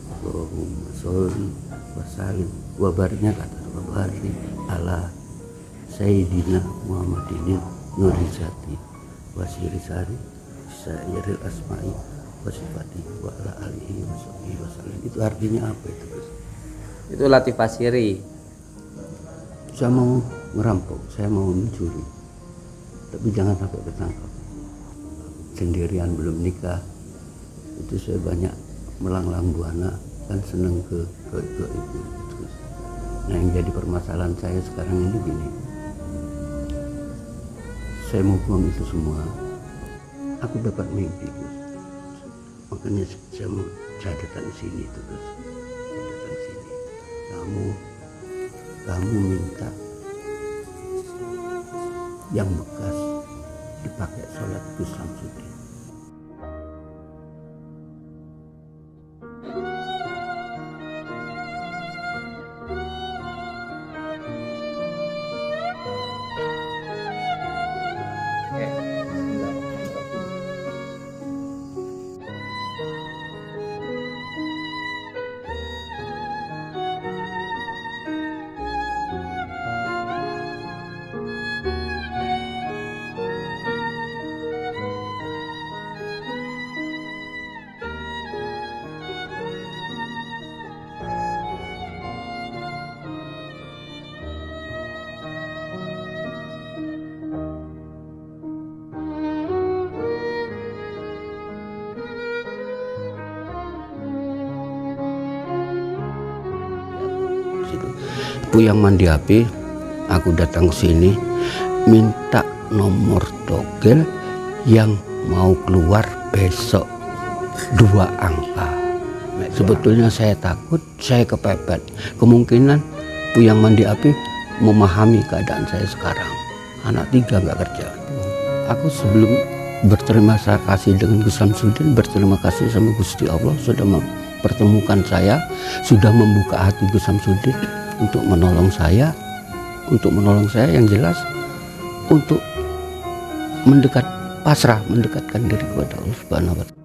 Allahumma sholli wa sallim wa barik ala Sayyidina Muhammadin Nurizati wasiri sari sairil asma'i wasifati wa ala alihi wasallam. Itu artinya apa itu, Gus? Itu latifah siri. Saya mau merampok, saya mau mencuri, tapi jangan sampai ketangkap. Sendirian belum nikah, itu saya banyak melanglang buana, kan seneng ke itu. Nah, yang jadi permasalahan saya sekarang ini gini, saya mau buang itu semua. Aku dapat mimpi, Gus. Makanya saya datang ke sini terus. Datang ke sini. Kamu minta yang bekas dipakai sholat Gus Samsudin. Yang mandi HP, aku datang ke sini minta nomor togel yang mau keluar besok 2 angka. Sebetulnya saya takut, saya kepepet. Kemungkinan yang mandi HP memahami keadaan saya sekarang. Anak 3 nggak kerja. Aku sebelum berterima kasih dengan Gus Samsudin, berterima kasih sama Gusti Allah sudah mempertemukan saya, sudah membuka hati Gus Samsudin untuk menolong saya yang jelas untuk mendekatkan diri kepada Allah Subhanahu wa Ta'ala.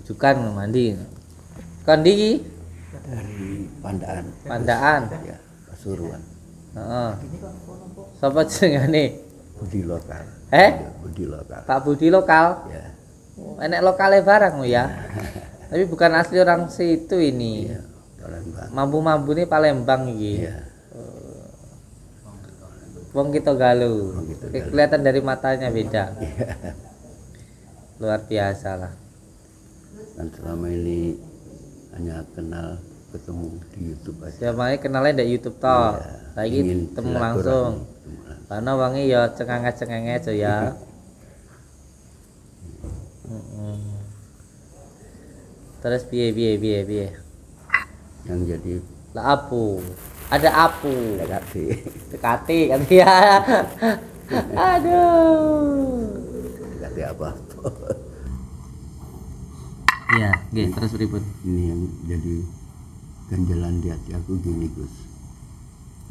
Rujukan mandi. Kondi Dari Pandaan. Ya, Pasuruan. Heeh. Sapa jenengane? Budi lokal. Budi lokal. Pak Budi lokal. Ya. Enek lokale barang ya. Tapi bukan asli orang situ ini. Iya, Palembang. Mampu-mampu ini Palembang iki. Iya. Wong kita galuh. Wong kita galuh. Kelihatan dari matanya beda. Iya. Luar biasa lah. Dan selama ini hanya kenal ketemu di YouTube aja. Siapa kenalnya dari YouTube toh. Iya, Lagi ingin temu silaturahmi. langsung. Karena wangi ya cengenge-cengenge aja ya. Terus piye. Yang jadi Lah apu. Ada apu. dekati Kan ya. Aduh. dekati apa? Iya, nggih, terus pripun? Ini yang jadi ganjalan di hati aku gini, Gus.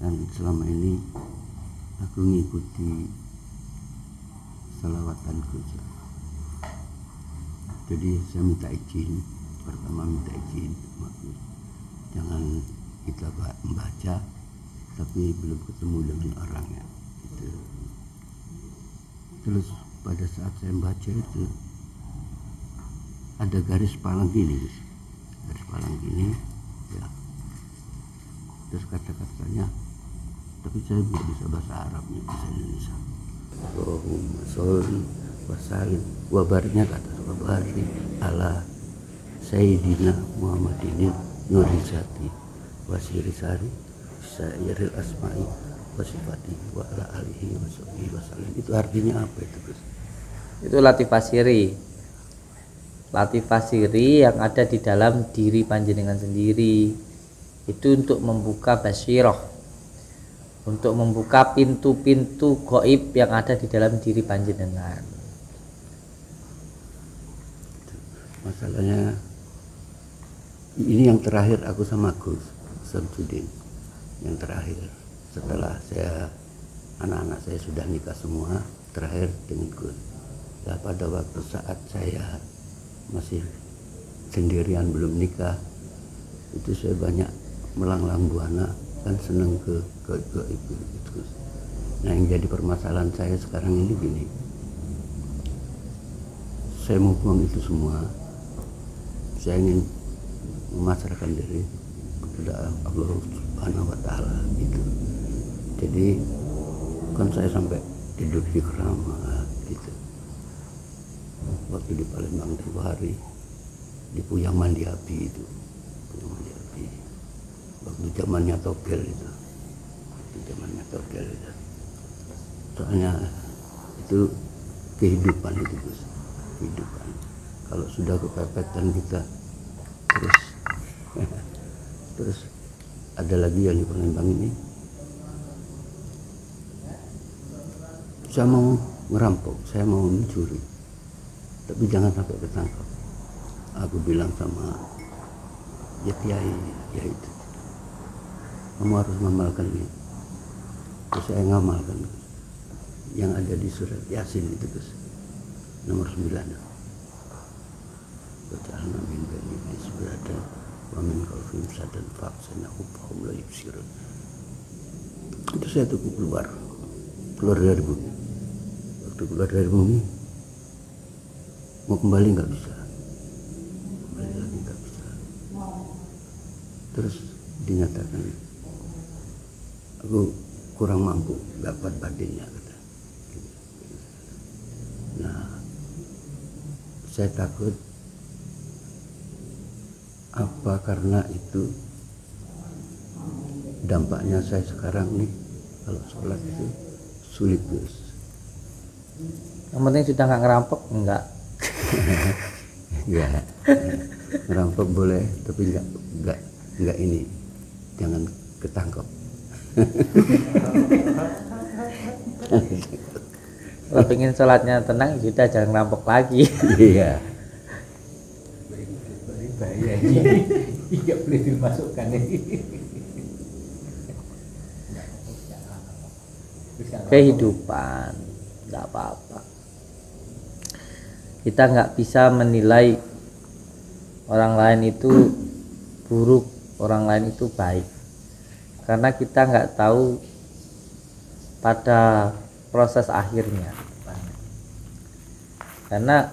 Dan selama ini aku ngikuti salawatan Gus. Jadi saya minta izin, pertama minta izin sama Gus. Jangan kita membaca tapi belum ketemu dengan orangnya. Gitu. Terus pada saat saya membaca itu ada garis palang gini, Gus. Garis palang gini, ya. Terus kata-katanya, tapi saya nggak bisa bahasa Arab, nggak bisa Indonesia. Allahumma sholli wa sallim wa barik ala Sayyidina Muhammadin Nurizati wasiri sari sairil asma'i wasifati wa ala alihi wasallam. Itu artinya apa itu, Gus? Itu latifah siri. Latifah siri yang ada di dalam diri panjenengan sendiri. Itu untuk membuka basyirah, untuk membuka pintu-pintu gaib yang ada di dalam diri panjenengan. Masalahnya ini yang terakhir aku sama Gus Samsudin, yang terakhir setelah anak-anak saya sudah nikah semua, terakhir dengan Gus. Nah, pada waktu saat saya masih sendirian belum nikah, itu saya banyak melanglang buana, kan seneng ke ibu gitu. Nah, yang jadi permasalahan saya sekarang ini gini, saya mau buang itu semua, saya ingin memasrahkan diri kepada Allah Subhanahu wa Ta'ala gitu. Jadi kan saya sampai tidur di keramat gitu. Waktu di Palembang tempo hari di Puyang Mandiapi itu, Puyang Mandiapi. Waktu zamannya Togel itu, soalnya itu kehidupan itu Gus, kehidupan. Kalau sudah kepepetan kita terus ada lagi yang di Palembang ini, saya mau ngerampok, saya mau mencuri, tapi jangan sampai ketangkap. Aku bilang sama kiai itu, kamu harus mengamalkan ini. Terus saya ngamalkan yang ada di surat Yasin itu Gus, nomor 9. Waj'alna min bani isbatan wa min khalfihim sadan fa'aghshaynahum fahum la yubsirun. Itu saya tuh keluar dari bumi. Waktu keluar dari bumi, mau kembali nggak bisa, kembali lagi nggak bisa. Terus dinyatakan aku kurang mampu, nggak kuat badannya kata. Nah, saya takut apa karena itu dampaknya saya sekarang nih kalau sholat itu sulit Gus. Yang penting sudah nggak ngerampok, enggak. Ya, ngerampok boleh, tapi enggak ini, jangan ketangkep. Kalau pengen sholatnya tenang, sudah jangan ngerampok lagi. Iya. Bahaya ini, tidak boleh dimasukkan ini. Kehidupan, nggak apa-apa. Kita nggak bisa menilai orang lain itu buruk, orang lain itu baik, karena kita nggak tahu pada proses akhirnya. Karena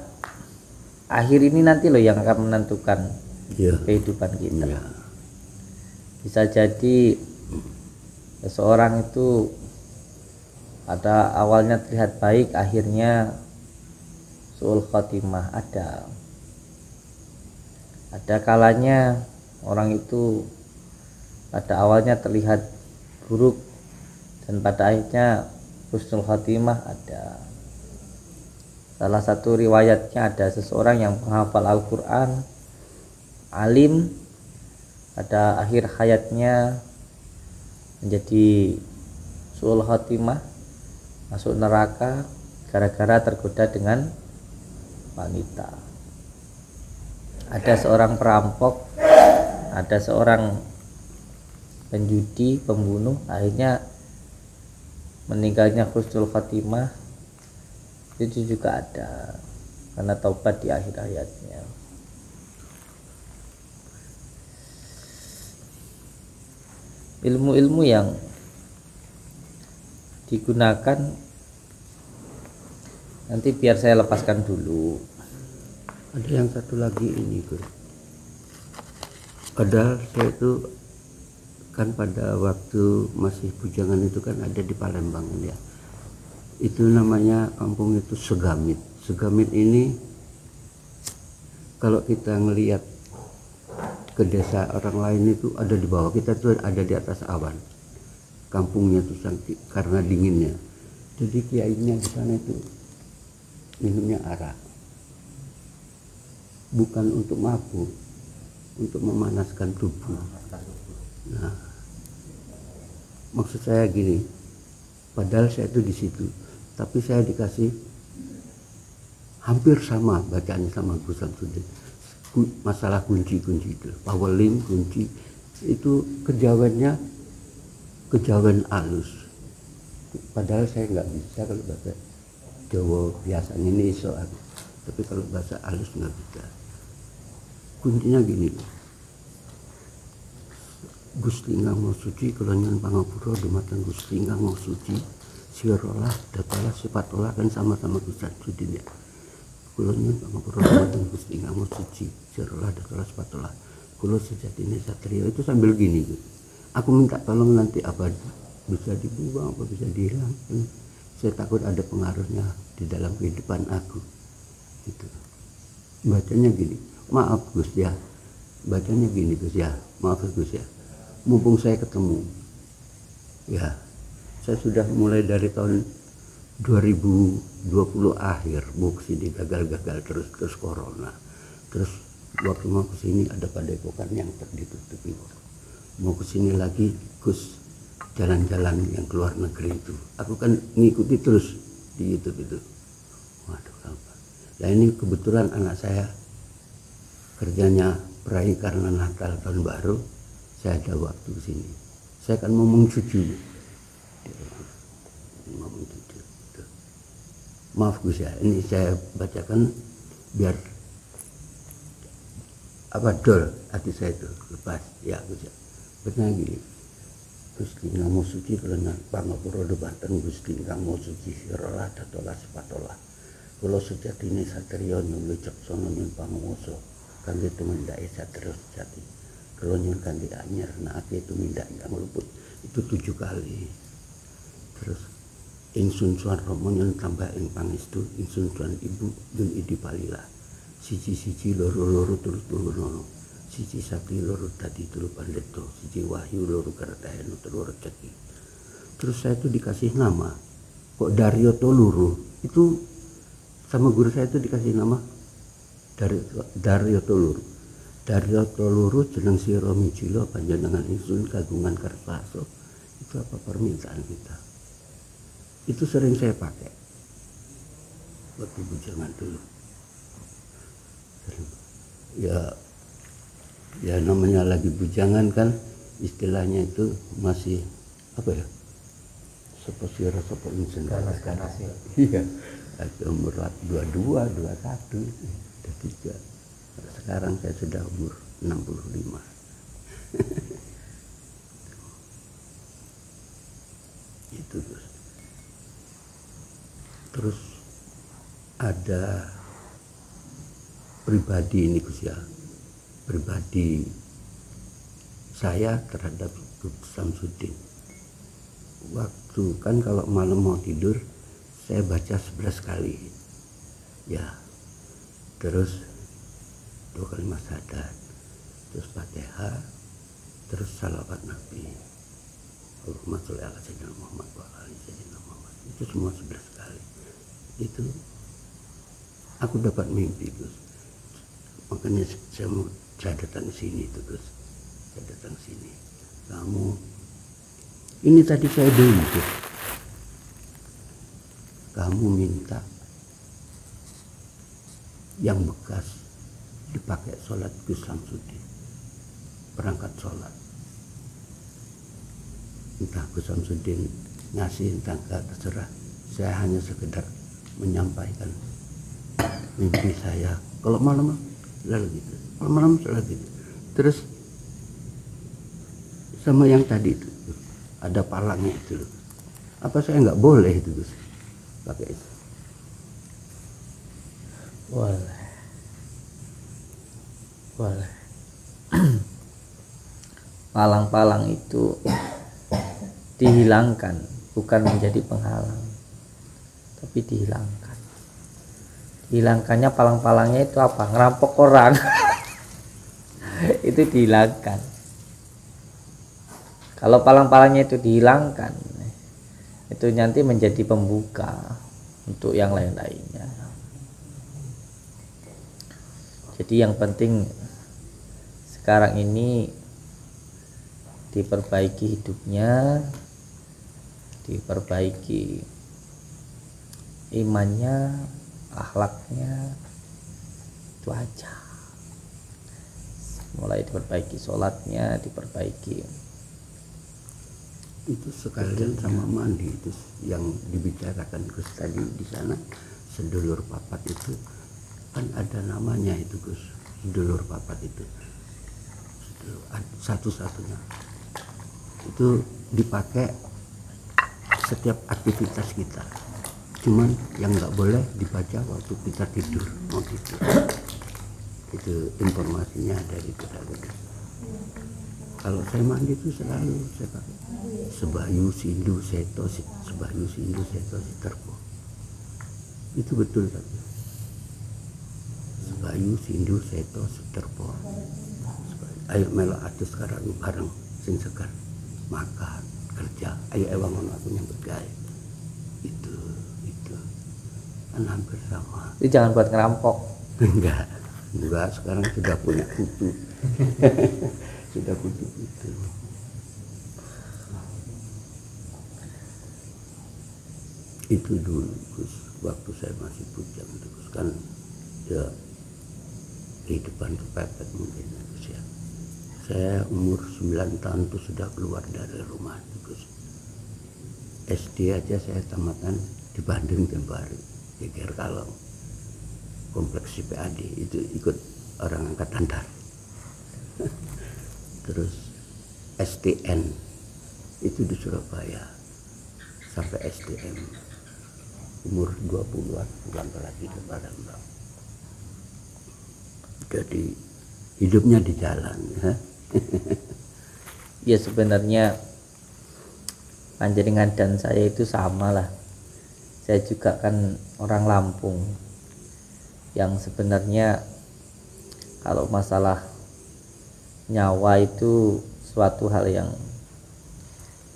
akhir ini nanti loh yang akan menentukan kehidupan kita. Ya. Bisa jadi seseorang itu pada awalnya terlihat baik, akhirnya su'ul khotimah. Ada kalanya orang itu pada awalnya terlihat buruk dan pada akhirnya husnul khotimah ada. Salah satu riwayatnya ada seseorang yang menghafal Al-Quran, alim, pada akhir hayatnya menjadi su'ul khotimah, masuk neraka gara-gara tergoda dengan wanita. Ada seorang perampok, ada seorang penjudi, pembunuh, akhirnya meninggalnya husnul khotimah. Itu juga ada karena taubat di akhir hayatnya. Ilmu-ilmu yang digunakan nanti biar saya lepaskan dulu. Ada yang satu lagi ini Gus. Padahal saya itu kan pada waktu masih bujangan itu kan ada di Palembang ya. Itu namanya kampung itu Segamit. Segamit ini kalau kita ngelihat ke desa orang lain itu ada di bawah, kita tuh ada di atas awan. Kampungnya tuh karena dinginnya. Jadi kiainya di sana itu minumnya arak. Bukan untuk mabuk, untuk memanaskan tubuh. Nah, maksud saya gini, padahal saya itu di situ. Tapi saya dikasih hampir sama bacaannya sama Gus Samsudin. masalah kunci-kunci itu, pawelin kunci itu kejawennya kejawen alus. Padahal saya nggak bisa kalau bahasa Jawa biasanya ini iso aku. Tapi kalau bahasa alus nggak bisa. Kuncinya gini, Gusti Ingkang Maha Suci kula nyuwun pangapura dumateng Gusti Ingkang Maha Suci sirolah datalah sifatolah kan sama-sama Gusti Sudin ya. Kula nyuwun pangapura dumateng Gusti Ingkang Maha Suci sirolah datalah sifatolah kula sejatine satria. Itu sambil gini gitu. Aku minta tolong nanti apa bisa dibuang apa bisa dihilangkan. Saya takut ada pengaruhnya di dalam kehidupan aku. Gitu. Bacanya gini, maaf Gus ya. Bacanya gini Gus ya, maaf Gus ya. Mumpung saya ketemu, ya, saya sudah mulai dari tahun 2020 akhir mau kesini gagal terus corona, terus waktu mau kesini ada padepokan yang ditutup itu, mau kesini lagi Gus jalan-jalan yang keluar negeri itu, aku kan ngikuti terus di YouTube itu, waduh apa, nah ini kebetulan anak saya kerjanya peraih karena Natal tahun baru. Saya ada waktu ke sini. Saya akan ngomong jujur. Ngomong jujur. Maaf Gus ya, ini saya bacakan biar apa dol hati saya itu lepas ya Gus ya. Benar gini. Gusti Ingkang Maha Suci kelana pangapura dumateng Gusti Ingkang Maha Suci sirolah datolah sipatolah. Kula sejatine satriya nyuwun wicaksana nyuwun panguwasa kangge tumindake satriya sejati. Kalau nyuwun kanthi anyar naake tumindak ingkang luput itu 7 kali. Terus ingsun suwan Rama nyuwun tambah ing pangestu ingsun suwan ibu nyuwun idi palila. Siji-siji loro-loro turu-turu nono. Siji sakti loro dadi turu pandeta, siji wahyu loro kertahenu telu rezeki. Terus saya itu dikasih nama kok Daryo Toluru. Itu sama guru saya itu dikasih nama Daryo Toluru. Daryo Toluru jeneng sira mijila panjenengan ingsun kagungan kersaso. Itu apa permintaan kita. Itu sering saya pakai waktu bujangan dulu. Ya namanya lagi bujangan kan istilahnya itu masih apa ya, sopo sira sopo ingsun Ganas-ganas ya. iya, umur 22, 21, 23. Sekarang saya sudah umur 65. Itu terus ada pribadi ini Gus ya, pribadi saya terhadap Gus Samsudin. Waktu kan kalau malam mau tidur saya baca 11 kali ya, terus 2 kalimat syahadat, terus Fatihah, terus salawat Nabi, Allahumma sholli ala sayyidina Muhammad wa ala sayyidina Muhammad. Itu semua 11 kali. Itu aku dapat mimpi Gus. Makanya saya datang ke sini itu Gus. Saya datang ke sini. Kamu ini tadi saya beli Gus. Kamu minta yang bekas dipakai sholat Gus Samsudin, perangkat sholat. Entah Gus Samsudin ngasih entah enggak terserah. Saya hanya sekedar menyampaikan mimpi saya. Kalau malam selalu gitu, kalau malam selalu gitu. Terus sama yang tadi itu ada palangnya itu loh. Apa saya nggak boleh itu Gus pakai itu? Boleh. Palang-palang itu dihilangkan, bukan menjadi penghalang, tapi dihilangkan. Dihilangkannya palang-palangnya itu apa? Ngerampok orang. Itu dihilangkan. Kalau palang-palangnya itu dihilangkan, itu nanti menjadi pembuka untuk yang lain-lainnya. Jadi yang penting sekarang ini diperbaiki hidupnya, diperbaiki imannya, akhlaknya, itu aja. mulai diperbaiki sholatnya, diperbaiki. Itu sekalian sama mandi itu yang dibicarakan Gus tadi di sana, sedulur papat itu kan ada namanya itu Gus, sedulur papat itu satu-satunya itu dipakai setiap aktivitas kita, cuman yang nggak boleh dibaca waktu kita tidur mau tidur. Itu informasinya dari kita. Kalau saya mandi itu selalu saya pakai Sebayu Sindu Seto Sebayu Sindu Seto Siterpo. Itu betul tadi. Sebayu Sindu Seto Siterpo. Ayo melo atus sekarang bareng sing segar makan kerja. Ayo ewang ono aku nyambut gawe. Itu kan hampir sama. Itu jangan buat ngerampok. Enggak, sekarang sudah punya kutu. Sudah kutu. Itu dulu Gus, waktu saya masih bujang itu Gus, kan ya kehidupan kepepet mungkin Gus ya. Saya umur 9 tahun itu sudah keluar dari rumah Gus. SD aja saya tamatan di Bandung tempo hari, Geger Kalong, kompleks CPAD, itu ikut orang angkatan darat. Terus STN itu di Surabaya sampai STM umur 20-an pulang lagi ke Palembang. Jadi hidupnya di jalan ya. Ya sebenarnya panjenengan dan saya itu sama lah. Saya juga kan orang Lampung yang sebenarnya kalau masalah nyawa itu suatu hal yang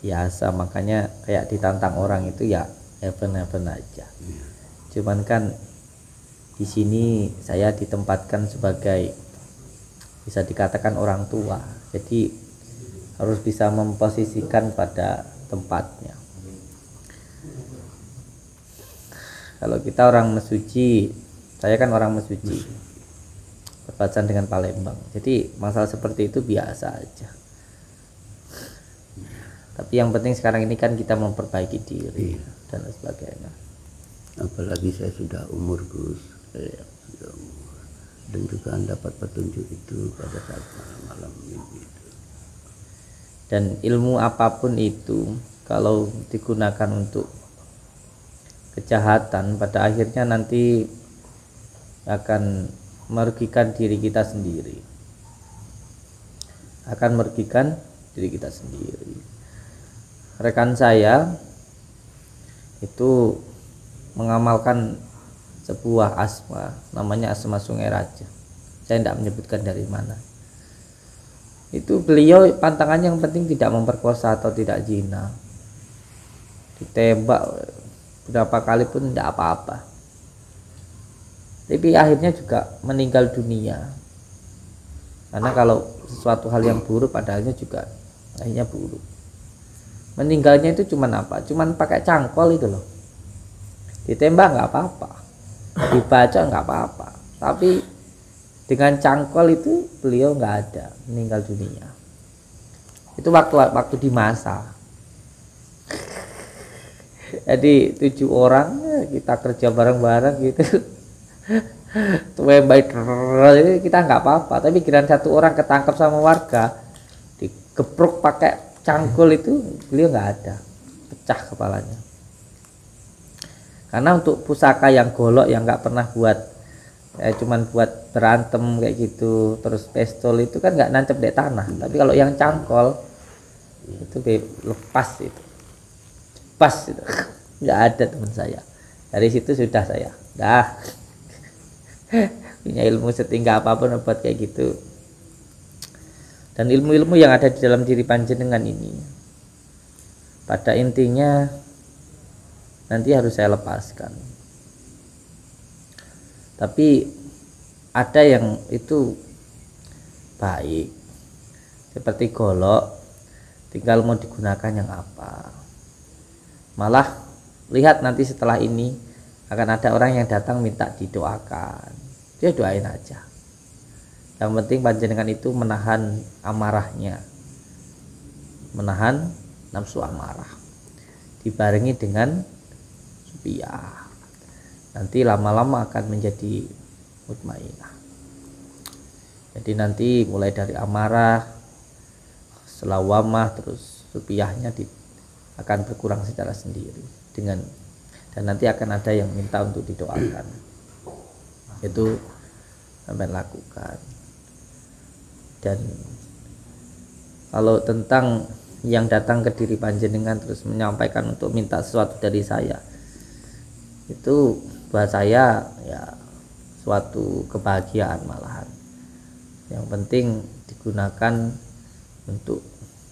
biasa, makanya kayak ditantang orang itu ya event-event aja. Cuman kan di sini saya ditempatkan sebagai bisa dikatakan orang tua, jadi harus bisa memposisikan pada tempatnya. Kalau kita orang Mesuji, saya kan orang Mesuji, berbatasan dengan Palembang, jadi masalah seperti itu biasa aja. Tapi yang penting sekarang ini kan kita memperbaiki diri dan sebagainya. Apalagi saya sudah umur Gus, sudah umur. Dan juga dapat petunjuk itu pada saat malam-malam minggu itu. Dan ilmu apapun itu kalau digunakan untuk kejahatan, pada akhirnya nanti akan merugikan diri kita sendiri. Akan merugikan diri kita sendiri. Rekan saya itu mengamalkan sebuah asma, namanya asma Sungai Raja. Saya tidak menyebutkan dari mana. Itu beliau pantangannya yang penting tidak memperkosa atau tidak zina. Ditembak berapa kali pun tidak apa-apa. Tapi akhirnya juga meninggal dunia. Karena kalau sesuatu hal yang buruk pada akhirnya juga akhirnya buruk. Meninggalnya itu cuman apa? Cuman pakai cangkol itu loh. Ditembak nggak apa-apa, dibaca nggak apa-apa, tapi dengan cangkol itu beliau nggak ada, meninggal dunia. Itu waktu di masa. Jadi 7 orang kita kerja bareng-bareng gitu. Tuh baik kita nggak apa-apa, tapi kira satu orang ketangkep sama warga, digeprok pakai cangkul itu beliau nggak ada, pecah kepalanya. Karena untuk pusaka yang golok yang nggak pernah buat cuman buat berantem kayak gitu, terus pistol itu kan nggak nancep di tanah. Tapi kalau yang cangkol itu lepas itu, pas itu nggak ada teman saya. Dari situ sudah saya dah punya ilmu setinggi apapun buat kayak gitu. Dan ilmu-ilmu yang ada di dalam diri panjenengan ini pada intinya nanti harus saya lepaskan. Tapi ada yang itu baik seperti golok, tinggal mau digunakan yang apa. Malah lihat nanti setelah ini akan ada orang yang datang minta didoakan, dia doain aja. Yang penting panjenengan itu menahan amarahnya, menahan nafsu amarah, dibarengi dengan supiyah. Nanti lama-lama akan menjadi mutmainah. Jadi nanti mulai dari amarah, selawamah, terus supiyahnya akan berkurang secara sendiri dan nanti akan ada yang minta untuk didoakan. Itu sampai lakukan. Dan kalau tentang yang datang ke diri panjenengan terus menyampaikan untuk minta sesuatu dari saya, itu buat saya ya suatu kebahagiaan malahan. Yang penting digunakan untuk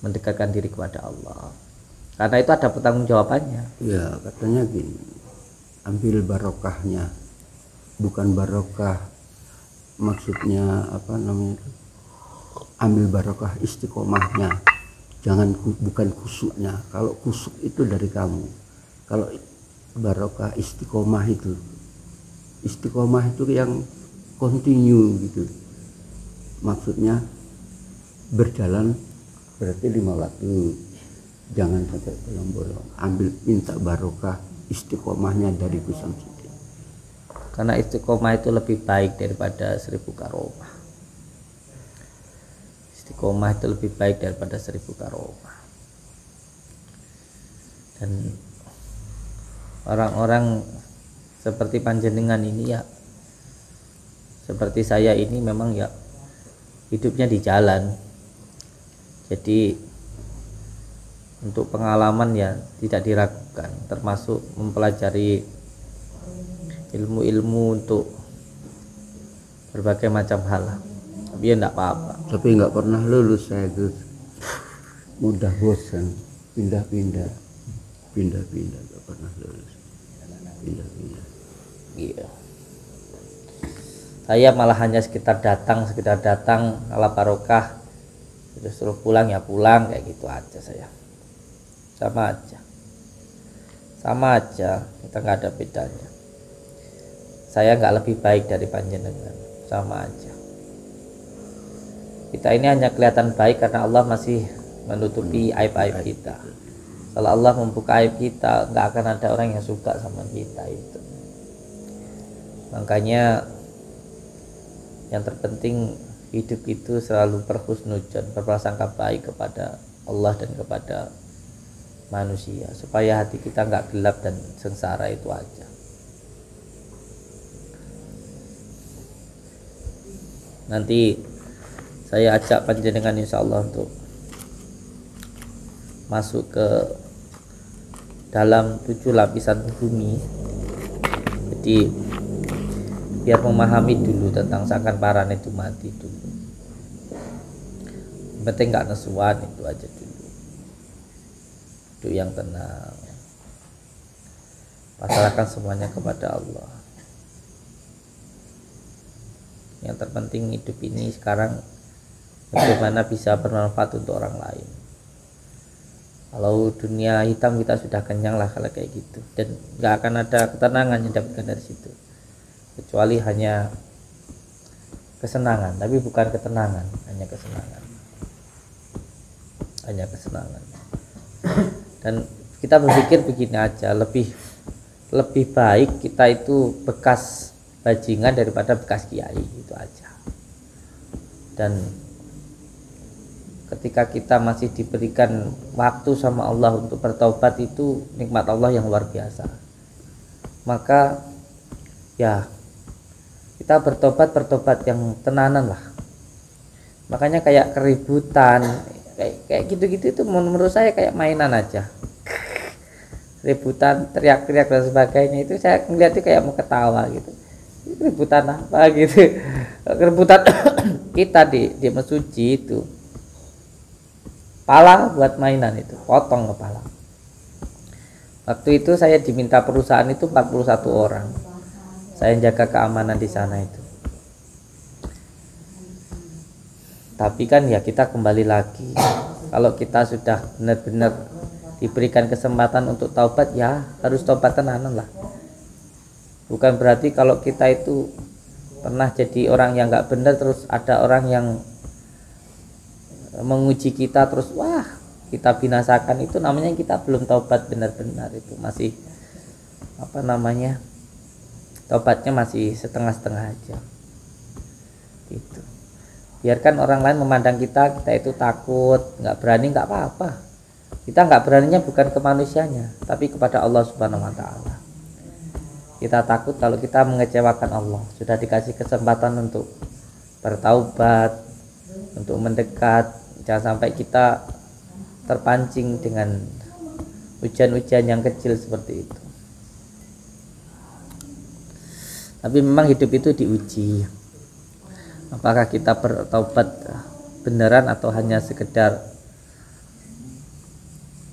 mendekatkan diri kepada Allah, karena itu ada pertanggungjawabannya. Ya katanya gini, ambil barokahnya, bukan barokah, maksudnya apa namanya, ambil barokah istiqomahnya, jangan bukan kusuknya. Kalau kusuk itu dari kamu, kalau barokah istiqomah itu yang continue gitu, maksudnya berjalan berarti 5 waktu, jangan sampai bolong-bolong. Ambil minta barokah istiqomahnya dari Gus Samsudin, karena istiqomah itu lebih baik daripada 1000 karomah. Istiqomah itu lebih baik daripada 1000 karomah. Dan orang-orang seperti panjenengan ini ya, seperti saya ini memang ya hidupnya di jalan. Jadi untuk pengalaman ya tidak diragukan, termasuk mempelajari ilmu-ilmu untuk berbagai macam hal. Tapi ya enggak apa-apa. Tapi nggak pernah lulus saya Gus, mudah bosan, pindah-pindah, nggak pernah lulus, pindah-pindah. Iya. Saya malah hanya sekedar datang ala barokah, terus suruh pulang ya pulang, kayak gitu aja saya. Sama aja, kita nggak ada bedanya. Saya nggak lebih baik dari panjenengan, sama aja. Kita ini hanya kelihatan baik karena Allah masih menutupi aib-aib kita. Kalau Allah membuka aib kita, nggak akan ada orang yang suka sama kita itu. Makanya yang terpenting hidup itu selalu berhusnudzon, berprasangka baik kepada Allah dan kepada manusia, supaya hati kita nggak gelap dan sengsara, itu aja. Nanti saya ajak panjenengan insya Allah untuk masuk ke dalam 7 lapisan bumi. Jadi biar memahami dulu tentang Sangkan Paran itu mati dulu. Yang penting nggak nesuan, itu aja dulu. Itu yang tenang. Pasrahkan semuanya kepada Allah. Yang terpenting hidup ini sekarang bagaimana bisa bermanfaat untuk orang lain. Kalau dunia hitam kita sudah kenyang lah kalau kayak gitu, dan nggak akan ada ketenangan yang dapatkan dari situ, kecuali hanya kesenangan, tapi bukan ketenangan, hanya kesenangan. Dan kita berpikir begini aja, lebih baik kita itu bekas bajingan daripada bekas kiai, itu aja. Dan ketika kita masih diberikan waktu sama Allah untuk bertaubat, itu nikmat Allah yang luar biasa. Maka ya kita bertobat yang tenanan lah. Makanya kayak keributan kayak gitu-gitu itu menurut saya kayak mainan aja. Ributan, teriak-teriak dan sebagainya, itu saya melihat itu kayak mau ketawa gitu. Ributan apa gitu. Keributan kita di mesuci itu, pala buat mainan itu, potong kepala. Waktu itu saya diminta perusahaan itu 41 orang. Saya jaga keamanan di sana itu. Tapi kan ya kita kembali lagi, kalau kita sudah benar-benar diberikan kesempatan untuk taubat, ya harus taubat tenanan lah. Bukan berarti kalau kita itu pernah jadi orang yang nggak benar, terus ada orang yang menguji kita, terus wah kita binasakan, itu namanya kita belum taubat benar-benar. Itu masih apa namanya, taubatnya masih setengah-setengah aja gitu. Biarkan orang lain memandang kita itu takut, nggak berani, nggak apa-apa. Kita nggak beraninya bukan ke manusianya, tapi kepada Allah Subhanahu wa Ta'ala. Kita takut kalau kita mengecewakan Allah. Sudah dikasih kesempatan untuk bertaubat, untuk mendekat. Jangan sampai kita terpancing dengan ujian-ujian yang kecil seperti itu. Tapi memang hidup itu diuji. Apakah kita bertaubat beneran atau hanya sekedar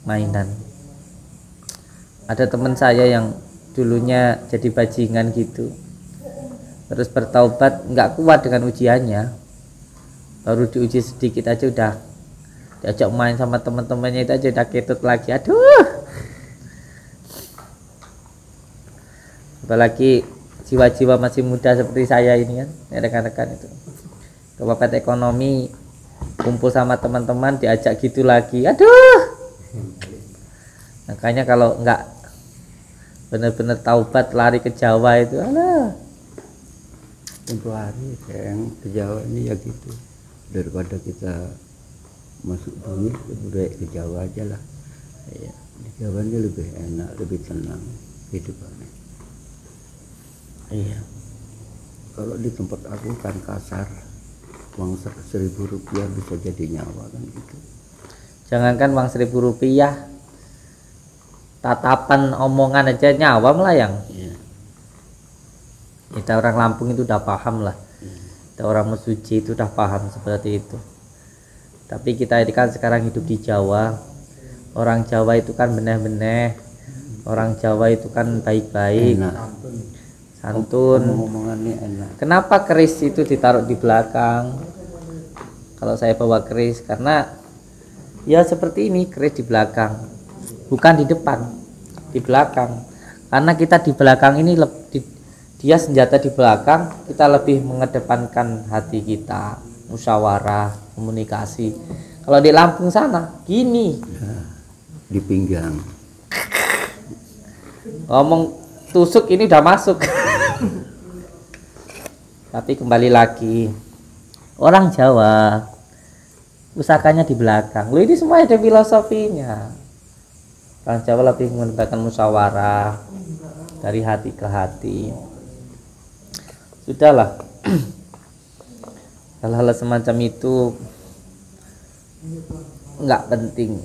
mainan. Ada teman saya yang dulunya jadi bajingan gitu, terus bertaubat, nggak kuat dengan ujiannya, baru diuji sedikit aja udah diajak main sama teman-temannya itu aja udah ketut lagi. Aduh, apalagi jiwa-jiwa masih muda seperti saya ini kan, rekan-rekan itu kepepet ekonomi, kumpul sama teman-teman diajak gitu lagi, aduh. Makanya kalau nggak benar-benar taubat lari ke Jawa itu, alah, Tempoh hari sayang ke Jawa ini ya gitu, daripada kita masuk bumi lebih ke Jawa aja lah ya. Di Jawa ini lebih enak, lebih tenang hidupannya. iya. Kalau di tempat aku kan kasar, uang 1.000 rupiah bisa jadi nyawa kan gitu. Jangankan uang 1.000 rupiah, tatapan omongan aja nyawa melayang. Iya. Kita orang Lampung itu udah paham lah. Kita orang Mesuji itu udah paham seperti itu. Tapi kita ini kan sekarang hidup di Jawa. Orang Jawa itu kan benih-benih. Orang Jawa itu kan baik-baik, Enak. santun. Omongannya enak. Kenapa keris itu ditaruh di belakang? Kalau saya bawa keris, karena ya seperti ini, keris di belakang, bukan di depan, di belakang. Karena kita di belakang ini dia senjata di belakang, kita lebih mengedepankan hati kita, musyawarah, komunikasi. Kalau di Lampung sana gini, Di pinggang. ngomong tusuk ini udah masuk. Tapi kembali lagi, orang Jawa pusakanya di belakang. Loh, ini semua ada filosofinya. Orang Jawa lebih menggunakan musyawarah dari hati ke hati. Sudahlah. Hal-hal semacam itu nggak penting.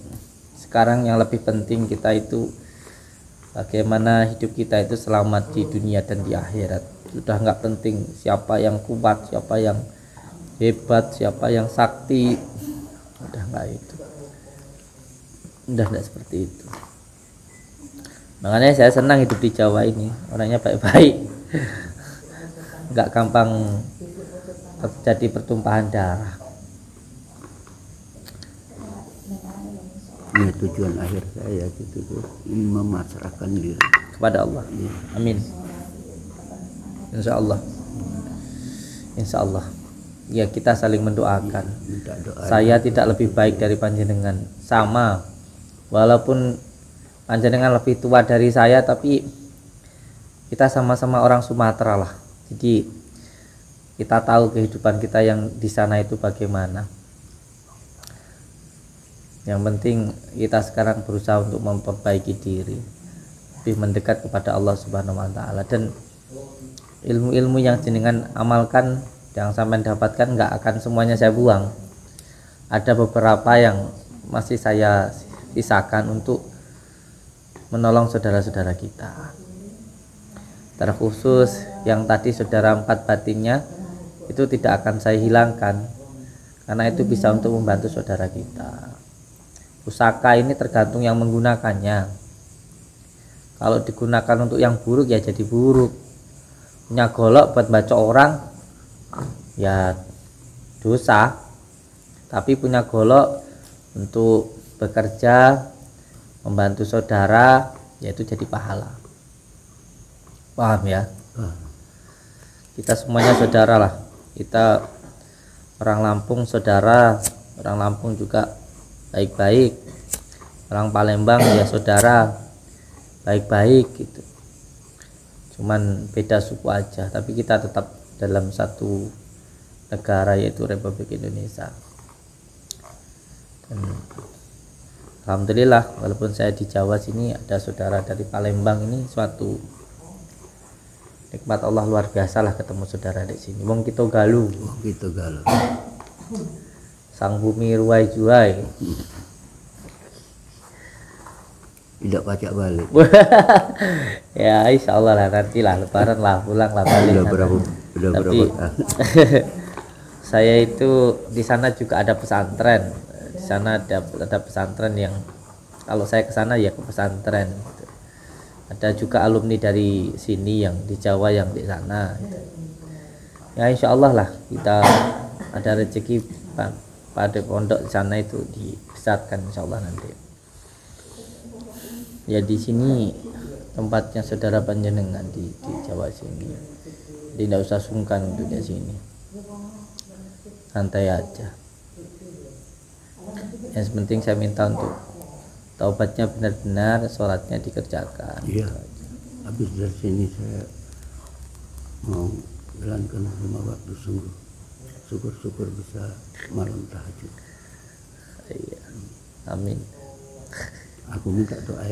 Sekarang yang lebih penting kita itu bagaimana hidup kita itu selamat di dunia dan di akhirat. Sudah nggak penting siapa yang kuat, siapa yang hebat, siapa yang sakti. Udah nggak itu. Udah nggak seperti itu. Makanya saya senang hidup di Jawa ini. Orangnya baik-baik, nggak gampang terjadi pertumpahan darah. Ini tujuan akhir saya gitu tuh, ingin memasrahkan diri Kepada Allah. Amin. Insya Allah. Insya Allah. Ya, kita saling mendoakan. minta doa. Saya tidak lebih baik dari panjenengan, sama. Walaupun panjenengan lebih tua dari saya, tapi kita sama-sama orang Sumatera lah. Jadi kita tahu kehidupan kita yang di sana itu bagaimana. Yang penting kita sekarang berusaha untuk memperbaiki diri, lebih mendekat kepada Allah Subhanahu wa Ta'ala. Dan ilmu-ilmu yang jenengan amalkan, yang sampai dapatkan, nggak akan semuanya saya buang. Ada beberapa yang masih saya sisakan untuk menolong saudara-saudara kita. Terkhusus yang tadi saudara 4 batinnya itu tidak akan saya hilangkan, karena itu bisa untuk membantu saudara kita. Pusaka ini tergantung yang menggunakannya. Kalau digunakan untuk yang buruk ya jadi buruk. Punya golok buat baca orang ya dosa. Tapi punya golok untuk bekerja, membantu saudara, yaitu jadi pahala. Paham ya? kita semuanya saudara lah. Kita orang Lampung saudara, orang Lampung juga baik-baik, orang Palembang ya saudara, baik-baik gitu. Cuman beda suku aja, tapi kita tetap dalam satu negara yaitu Republik Indonesia. Dan alhamdulillah walaupun saya di Jawa sini ada saudara dari Palembang, ini suatu nikmat Allah luar biasa lah ketemu saudara di sini. Wong kita galu. Gitu galau. Sang bumi ruai juai. Tidak pacak balik. Ya insya Allah lah, nanti lah lebaran lah pulang lah balik. Udah Tapi berapa tahun? saya itu di sana juga ada pesantren. Di sana ada pesantren yang kalau saya ke sana ya ke pesantren gitu. Ada juga alumni dari sini yang di Jawa yang di sana gitu. Ya insya Allah lah kita ada rezeki pada pondok di sana itu dibesarkan insya Allah nanti. Ya di sini tempatnya saudara panjenengan di Jawa sini. Jadi tidak usah sungkan untuk di sini. Santai aja. Yang penting saya minta untuk taubatnya benar-benar, sholatnya dikerjakan. Iya. Habis dari sini saya mau jalankan 5 waktu sungguh. Syukur-syukur bisa malam tahajud. Iya. Amin. Aku minta doa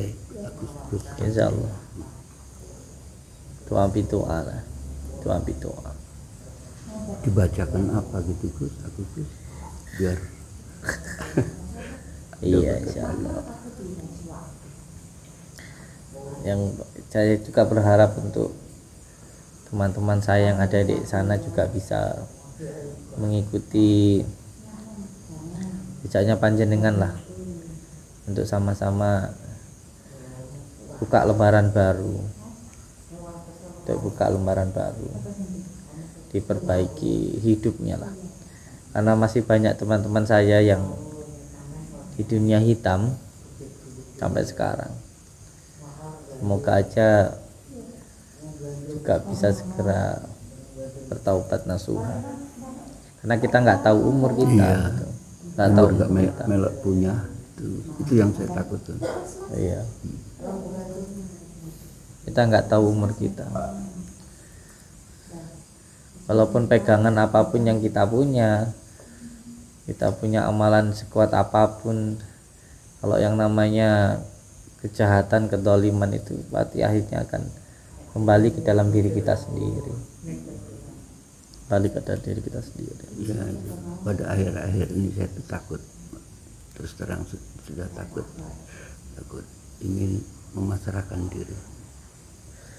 Agus. Insya Allah. Doa lah. Doa. Dibacakan apa gitu Gus? Aku Gus biar Iya insya Allah. Yang saya juga berharap untuk teman-teman saya yang ada di sana juga bisa mengikuti jejaknya panjenengan lah, untuk sama-sama buka lembaran baru, diperbaiki hidupnya lah, karena masih banyak teman-teman saya yang di dunia hitam sampai sekarang. Semoga aja juga bisa segera bertaubat nasuha, karena kita nggak tahu umur kita. Iya. Gitu. Nggak tahu umur kita. melok punya itu yang saya takutkan. Iya. Kita nggak tahu umur kita. Walaupun pegangan apapun yang kita punya amalan sekuat apapun, kalau yang namanya kejahatan, kedoliman itu pasti akhirnya akan kembali ke dalam diri kita sendiri. Ya, pada akhir-akhir ini saya takut, terus terang sudah takut ingin memasrahkan diri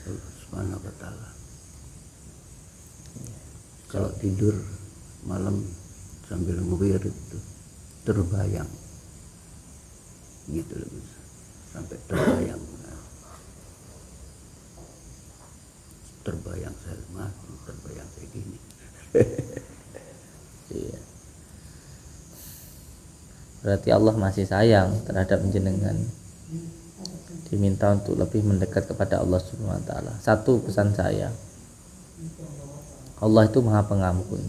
Allah Subhanahu wa Ta'ala. Kalau tidur malam sambil ngewirid itu terbayang gitu loh, sampai terbayang saya terbayang kayak gini. Iya. Berarti Allah masih sayang terhadap jenengan. Diminta untuk lebih mendekat kepada Allah Subhanahu wa Ta'ala. Satu pesan saya, Allah itu Maha Pengampun.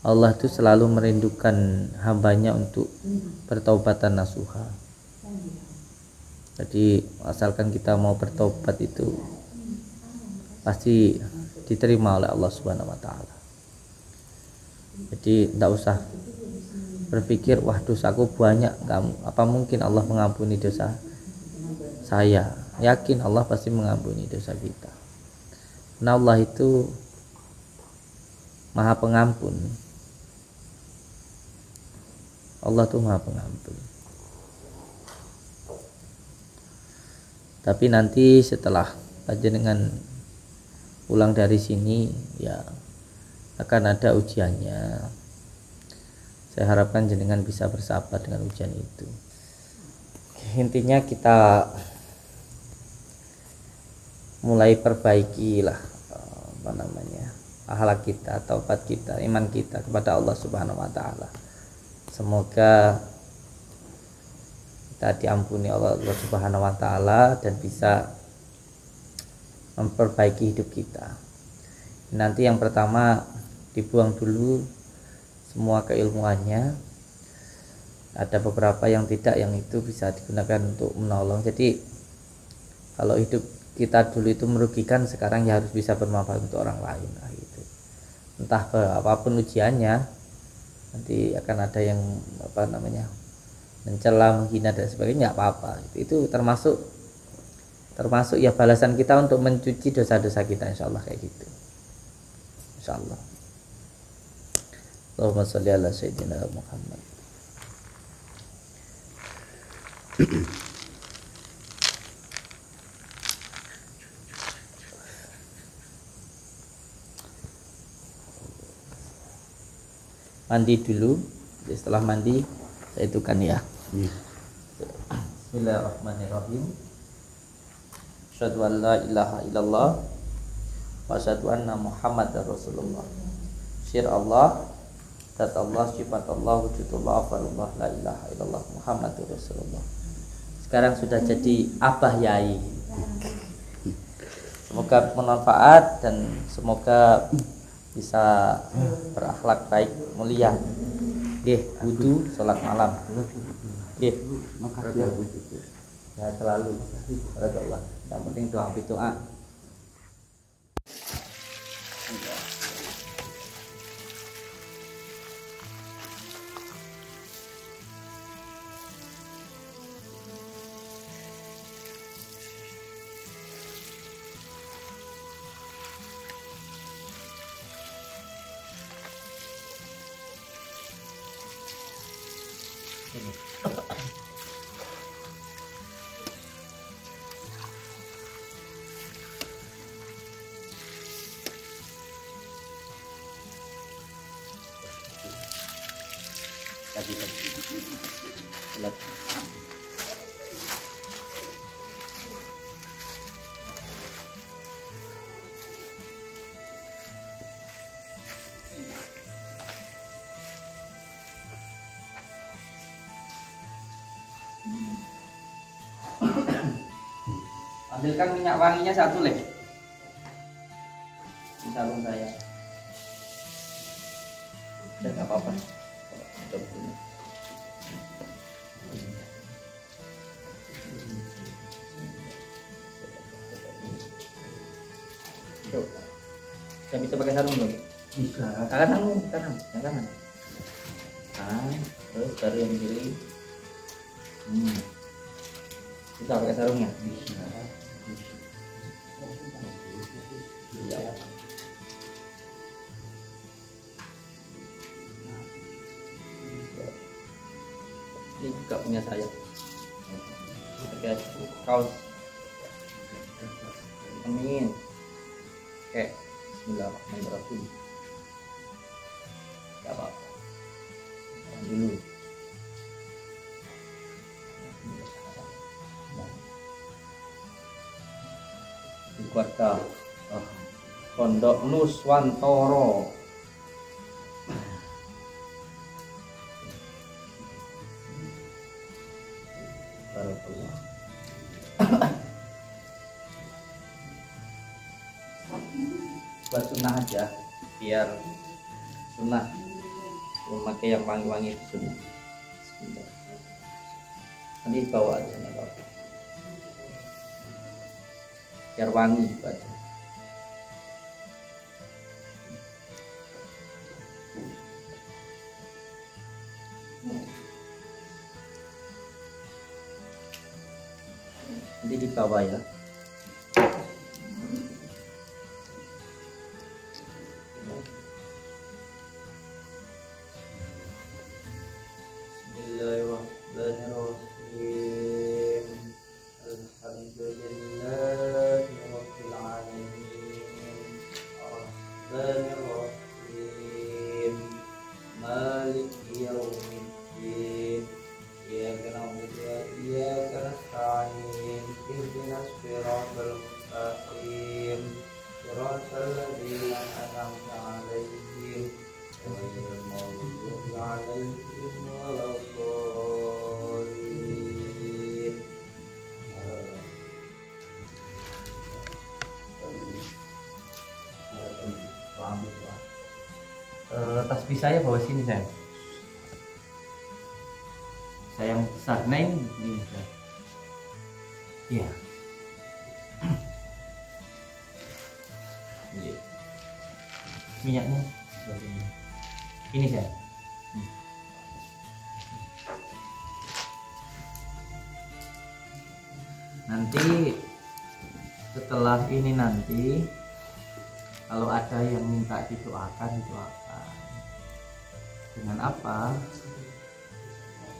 Allah itu selalu merindukan hambanya untuk bertaubatan nasuha. Jadi asalkan kita mau bertobat itu pasti diterima oleh Allah Subhanahu wa Ta'ala. Jadi tidak usah berpikir, wah dosaku banyak, apa mungkin Allah mengampuni dosa saya. Yakin Allah pasti mengampuni dosa kita, karena Allah itu Maha Pengampun. Allah tuh Maha Pengampun. Tapi nanti setelah panjenengan pulang dari sini ya akan ada ujiannya. Saya harapkan jenengan bisa bersabar dengan ujian itu. Intinya kita mulai perbaiki lah akhlak kita, taubat kita, iman kita kepada Allah Subhanahu wa Ta'ala. Semoga kita diampuni Allah Subhanahu wa Ta'ala dan bisa memperbaiki hidup kita. Nanti yang pertama dibuang dulu semua keilmuannya. Ada beberapa yang tidak, yang itu bisa digunakan untuk menolong. Jadi kalau hidup kita dulu itu merugikan, sekarang ya harus bisa bermanfaat untuk orang lain. Nah, itu entah apapun ujiannya, nanti akan ada yang mencela, menghina dan sebagainya, nggak apa-apa. Itu termasuk ya balasan kita untuk mencuci dosa-dosa kita, insya Allah kayak gitu, insya Allah. Allahumma sholli ala sayyidina Muhammad. Mandi dulu, setelah mandi saya itukan ya. Bismillahirrahmanirrahim. Asyhadu an la ilaha illallah wa asyhadu anna Muhammadar Rasulullah. Syir Allah, zat Allah, sifat Allah, wujudullah, afalullah, la ilaha illallah Muhammadur Rasulullah. Sekarang sudah jadi abah yai. Semoga bermanfaat dan semoga bisa berakhlak baik, mulia. Wudu, sholat malam. Makasih ya selalu. Allah. Yang penting doa. Ambilkan minyak wanginya satu leh. Di sarung saya. Udah nggak apa-apa. Saya bisa pakai sarung dong? Bisa. Kanan. Terus baru yang pilih. Bisa pakai sarungnya? Bisa. Ya. Ini juga punya saya. Pakai kaos. Amin. Oke. Bismillahirrahmanirrahim. Gak apa-apa. Dulu. Di keluarga Pondok Nuswantoro. Barakallah. Buat sunnah aja, biar sunnah. Memakai yang wangi-wangi itu sunnah. Bismillah. Nanti bawa aja, nggak apa-apa. Biar wangi aja. Nanti di bawah ya. Bismillahirrahmanirrahim. Alhamdulillahirabbil alamin. Arrahmanirrahim. Maliki yaumiddin. Iyyaka na'budu wa iyyaka nasta'in. Ihdinas tasbih saya bawa sini saya. Saya yang besar neng ini saya. Iya. Iya. Minyaknya ini saya. Nanti setelah ini nanti kalau ada yang minta didoakan dengan apa?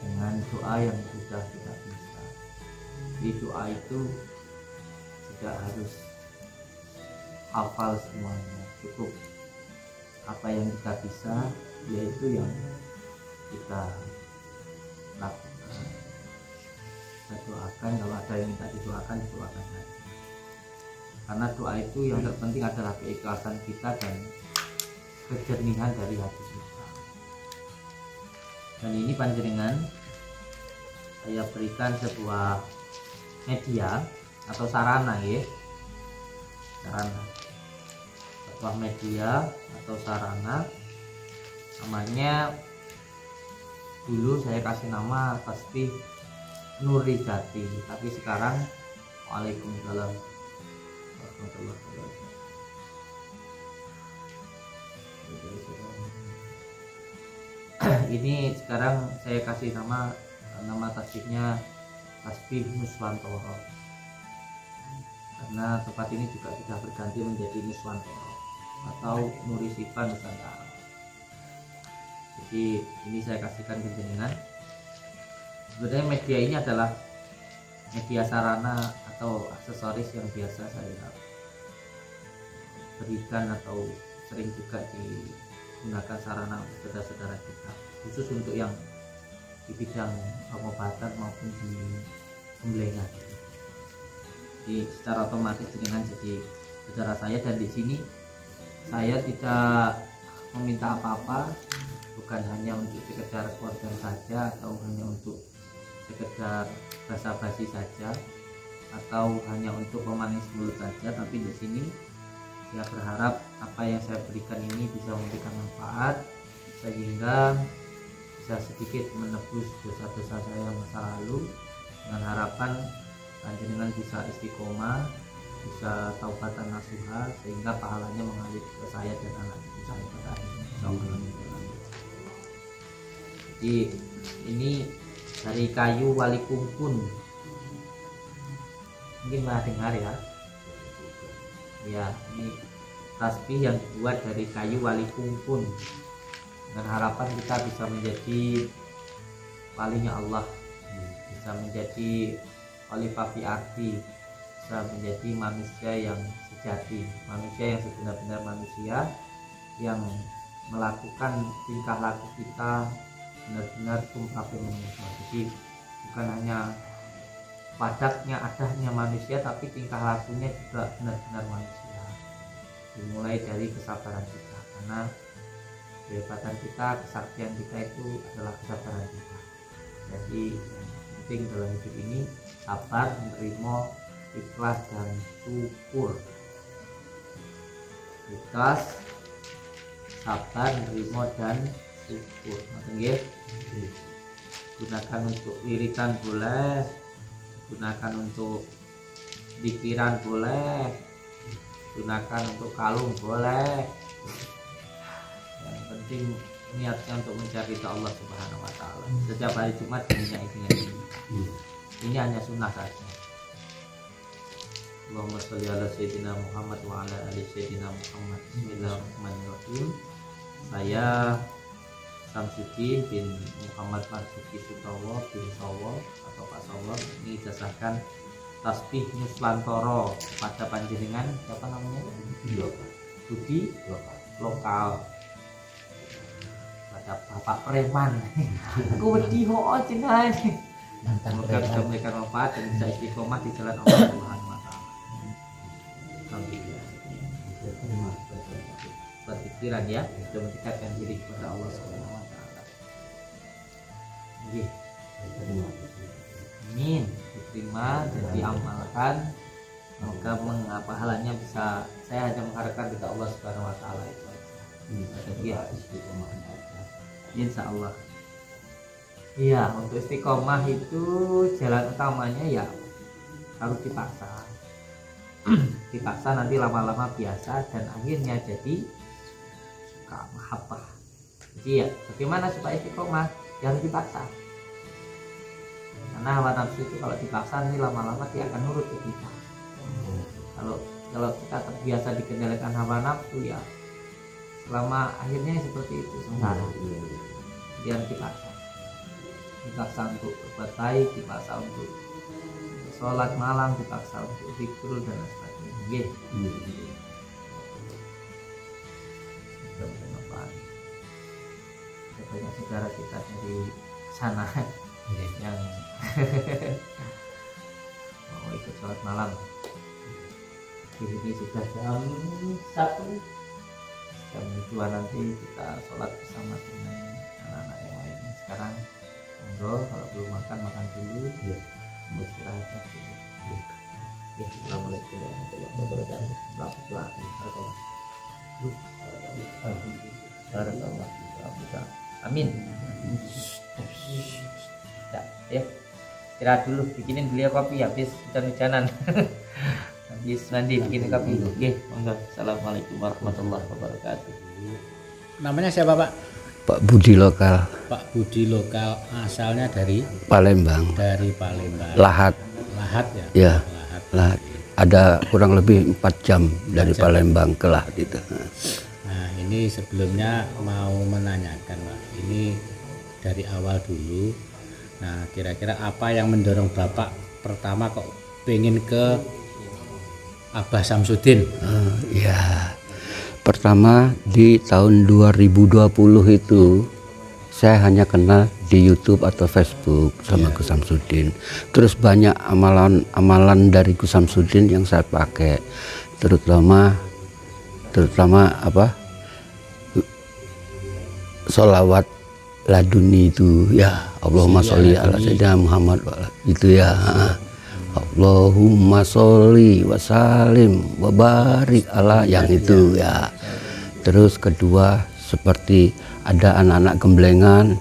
Dengan doa yang sudah kita bisa. Di doa itu tidak harus hafal semuanya, cukup apa yang kita bisa yaitu yang kita lakukan. Kita doakan, kalau ada yang minta didoakan saja. Karena doa itu yang terpenting adalah keikhlasan kita dan kejernihan dari hati kita. Dan ini panjenengan saya berikan sebuah media atau sarana ya. Sarana. Sebuah media atau sarana, namanya dulu saya kasih nama tasbih Nuri Jati, tapi sekarang Waalaikumsalam warahmatullahi wabarakatuh. Ini sekarang saya kasih nama tasbihnya tasbih Nuswantoro, karena tempat ini juga sudah berganti menjadi Nuswantoro atau Nuri Sifa Nusantara. Jadi ini saya kasihkan ke jenengan. Sebenarnya media ini adalah media sarana atau aksesoris yang biasa saya berikan atau sering juga digunakan sarana saudara-saudara kita, khusus untuk yang di bidang pengobatan maupun di pembelian. Jadi secara otomatis dengan jadi saudara saya, dan di sini saya tidak meminta apa-apa, bukan hanya untuk sekedar konten saja atau hanya untuk sekedar basa-basi saja atau hanya untuk pemanis mulut saja, tapi di sini saya berharap apa yang saya berikan ini bisa memberikan manfaat sehingga bisa sedikit menebus dosa-dosa saya masa lalu, dengan harapan panjenengan bisa istiqomah, bisa taubatan nasuha, sehingga pahalanya mengalir ke saya dan anak cucu saya pada akhirnya. Jadi ini dari kayu wali kumpun, mungkin pernah dengar ya. Ya, ini tasbih yang dibuat dari kayu wali kumpun, dengan harapan kita bisa menjadi walinya Allah, bisa menjadi khalifah fi ardi, bisa menjadi manusia yang sejati, manusia yang sebenar-benar manusia, yang melakukan tingkah laku kita benar-benar tumrap manusia. Jadi bukan hanya padatnya adanya manusia, tapi tingkah lakunya juga benar-benar manusia. Dimulai dari kesabaran kita, karena kehebatan kita, kesaktian kita itu adalah kesabaran kita. Jadi yang penting dalam hidup ini sabar, menerima, ikhlas dan syukur. Ikhlas, sabar, menerima dan syukur. Maksudnya gunakan untuk wiritan boleh, gunakan untuk pikiran boleh, gunakan untuk kalung boleh. Yang penting niatnya untuk mencari Allah Subhanahu wa taala. Setiap hari Jumat minyak ini. Ini hanya sunnah saja. Allahumma sholli ala sayyidina Muhammad wa ala ali sayyidina Muhammad. Bismillahirrahmanirrahim. Saya Samsudin bin Muhammad Marzuki Sutowo bin Sowo atau Pak Sowo ini jasahkan tasbih Nuswantoro kepada panjenengan, apa namanya? Budi lokal. Pada Bapak Preman. Aku wedi ho jenengan. Semoga bisa memberikan manfaat dan bisa istiqomah di jalan Allah Subhanahu wa taala. Alhamdulillah. Berpikiran ya, untuk mendekatkan diri kepada Allah Subhanahu wa taala. Amin. Diterima dan diamalkan. Semoga pahalanya bisa, saya hanya mengharapkan kepada Allah Subhanahu wa taala itu aja. Ya. Insya Allah. Iya, untuk istiqomah itu jalan utamanya ya harus dipaksa. Dipaksa nanti lama-lama biasa dan akhirnya jadi suka mahabbah. Jadi ya bagaimana supaya istiqomah? Ya harus dipaksa. Karena hawa nafsu itu kalau dipaksa nanti lama-lama dia akan nurut ke kita. Kalau kita terbiasa dikendalikan hawa nafsu ya selama akhirnya seperti itu sengsara. Dia dipaksa untuk berbuat baik, dipaksa untuk sholat malam, dipaksa untuk zikir dan lain sebagainya. Banyak saudara kita dari sana yang mau ikut sholat malam. Di sini sudah jam 1, jam 2 nanti kita sholat bersama dengan anak-anak yang lain. Sekarang monggo kalau belum makan dulu ya, mau istirahat dulu. Assalamualaikum warahmatullahi wabarakatuh. Amin. Ya, istirahat dulu, bikinin beliau kopi habis hujan-hujanan. Habis mandi bikin kopi. Oke, monggo. Assalamualaikum warahmatullahi wabarakatuh. Namanya siapa Pak? Pak Budi Lokal. Pak Budi Lokal, asalnya dari Palembang. Dari Palembang. Lahat. Lahat ya? Ya. Lahat. Lahat. Ada kurang lebih 4 jam dari Palembang ke Lahat itu. Nah, ini sebelumnya mau menanyakan Pak, ini dari awal dulu. Nah, kira-kira apa yang mendorong Bapak pertama kok pengen ke Abah Samsudin? Ya. Pertama di tahun 2020 itu saya hanya kenal di YouTube atau Facebook sama Gus Samsudin. Terus banyak amalan dari Gus Samsudin yang saya pakai, terutama apa, sholawat laduni itu ya, Allahumma sholli ala sayyidina Muhammad itu ya, Allahumma sholli wa salim wa barik ala, yang itu ya. Terus kedua seperti ada anak-anak gemblengan,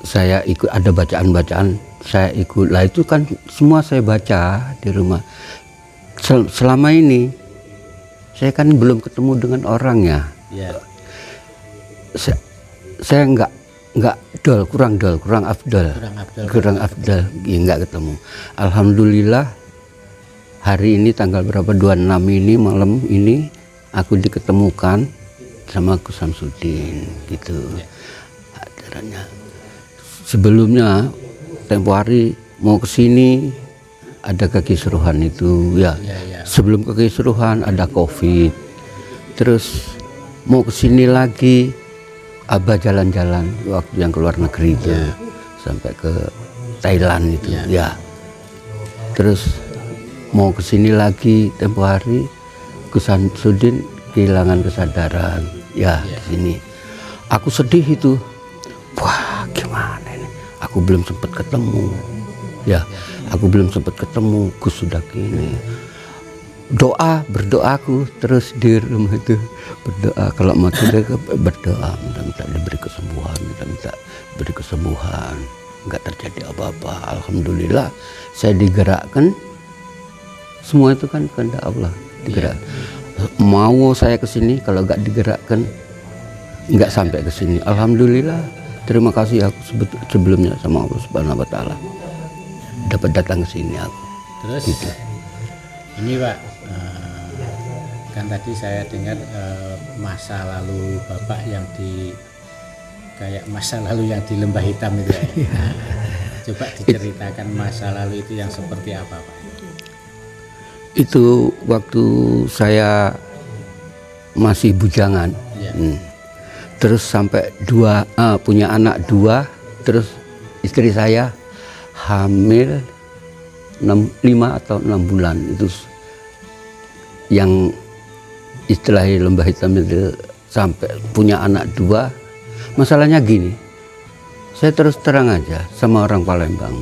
saya ikut, ada bacaan-bacaan saya ikut lah, itu kan semua saya baca di rumah. Selama ini saya kan belum ketemu dengan orangnya. Saya kurang afdal, ya, nggak ketemu. Alhamdulillah hari ini tanggal berapa, 26 ini, malam ini aku diketemukan sama Gus Samsudin gitu. Acaranya sebelumnya tempo hari mau kesini ada kekisruhan itu ya. Sebelum kekisruhan ada COVID, terus mau kesini lagi Abah jalan-jalan waktu yang keluar negeri itu sampai ke Thailand itu ya. Terus mau kesini lagi tempo hari Gus Samsudin kehilangan kesadaran ya di sini. Aku sedih itu. Wah, gimana ini? Aku belum sempat ketemu. Ya, aku belum sempat ketemu. Gus sudah gini. Berdoaku terus di rumah itu, berdoa kalau mau tidur berdoa, minta diberi kesembuhan, nggak terjadi apa-apa. Alhamdulillah saya digerakkan, semua itu kan kehendak Allah digerak. Mau saya kesini kalau nggak digerakkan nggak sampai kesini. Alhamdulillah, terima kasih aku sebelumnya sama Allah Subhanahu Wa Taala dapat datang ke sini aku. Terus gitu. Ini Pak, kan tadi saya dengar masa lalu Bapak yang kayak masa lalu yang di Lembah Hitam itu ya. Coba diceritakan masa lalu itu yang seperti apa Pak? Itu waktu saya masih bujangan, terus sampai punya anak 2, terus istri saya hamil 5 atau 6 bulan, itu yang istilahnya Lembah Hitam itu, sampai punya anak 2. Masalahnya gini, saya terus terang aja sama orang Palembang,